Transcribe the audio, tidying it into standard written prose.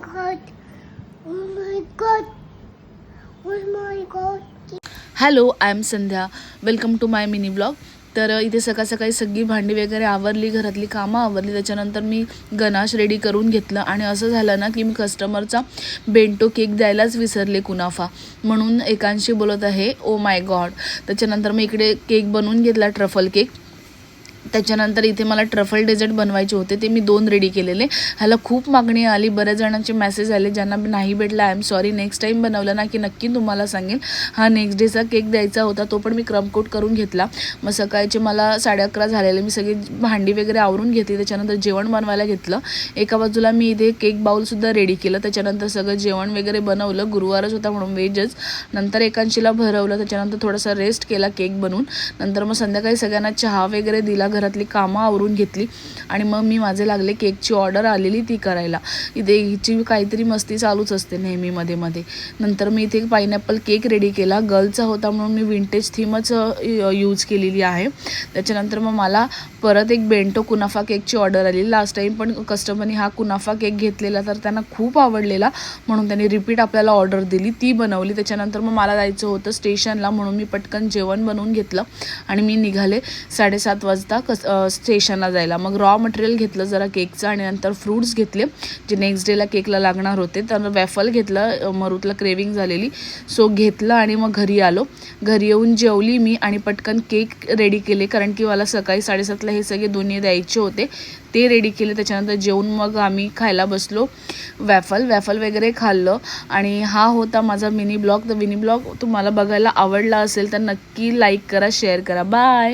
god. Oh my god. Oh my god. Hello, I am Sandhya. Welcome to my mini blog. तर इथे सकाळ सकाळी सगळी भांडी वगैरे आवरली, घरातली कामं आवरली. त्याच्यानंतर मी गनाश रेडी करून घेतलं आणि असं झालं ना की मी कस्टमरचा बेंटो केक द्यायलाच विसरले, कुनाफा म्हणून एकांशी बोलत आहे. Oh my God. त्याच्यानंतर मी इकडे केक बनवून घेतला, ट्रफल केक. त्याच्यानंतर इथे मला ट्रफल डेझर्ट बनवायचे होते, ते मी 2 रेडी केलेले. ह्याला खूप मागणी आली, बऱ्याच जणांचे मेसेज आले. ज्यांना नाही भेटला I am sorry. Next time बनवलं ना की नक्की तुम्हाला सांगेल. हा नेक्स्ट डेचा केक द्यायचा होता, तो पण मी क्रम कोट करून घेतला. मग सकाळचे मला 11:30 झालेले. मी सगळी भांडी वगैरे आवरून घेतली. त्याच्यानंतर जेवण बनवायला घेतलं. एका बाजूला मी इथे केक बाउलसुद्धा रेडी केलं. त्याच्यानंतर सगळं जेवण वगैरे बनवलं. गुरुवारच होता म्हणून व्हेजच. नंतर एकांशीला भरवलं. त्याच्यानंतर थोडासा रेस्ट केला केक बनवून. नंतर मग संध्याकाळी सगळ्यांना चहा वगैरे दिला, घरातली कामं आवरून घेतली आणि मग मी माझे लागले. केकची ऑर्डर आलेली ती करायला. इथे हिची काहीतरी मस्ती चालूच असते नेहमी मध्ये मध्ये. नंतर मी इथे पायनॅपल केक रेडी केला. गर्लचा होता म्हणून मी विंटेज थीमच यूज केलेली आहे. त्याच्यानंतर मग मला परत एक बेंटो कुनाफा केकची ऑर्डर आली. लास्ट टाईम पण कस्टमरनी हा कुनाफा केक घेतलेला, तर त्यांना खूप आवडलेला म्हणून त्यांनी रिपीट आपल्याला ऑर्डर दिली, ती बनवली. त्याच्यानंतर मग मला जायचं होतं स्टेशनला म्हणून मी पटकन जेवण बनवून घेतलं आणि मी निघाले 7:30 वाजता स्टेशनला जायला. मग रॉ मटेरियल घेतलं जरा केकचं आणि नंतर फ्रूट्स घेतले जे नेक्स्ट डेला केकला लागणार होते. तर वॅफल घेतलं, मरुतला क्रेविंग झालेली, सो घेतलं आणि मग घरी आलो. घरी येऊन जेवली मी आणि पटकन केक रेडी केले, कारण की मला सकाळी 7:30ला हे सगळे दोन्ही द्यायचे होते, ते रेडी केले. त्याच्यानंतर जेवून मग आम्ही खायला बसलो. वॅफल वगैरे खाल्लं आणि हा होता माझा मिनी ब्लॉग. तर मिनी ब्लॉग तुम्हाला बघायला आवडला असेल तर नक्की लाईक करा, शेअर करा. बाय.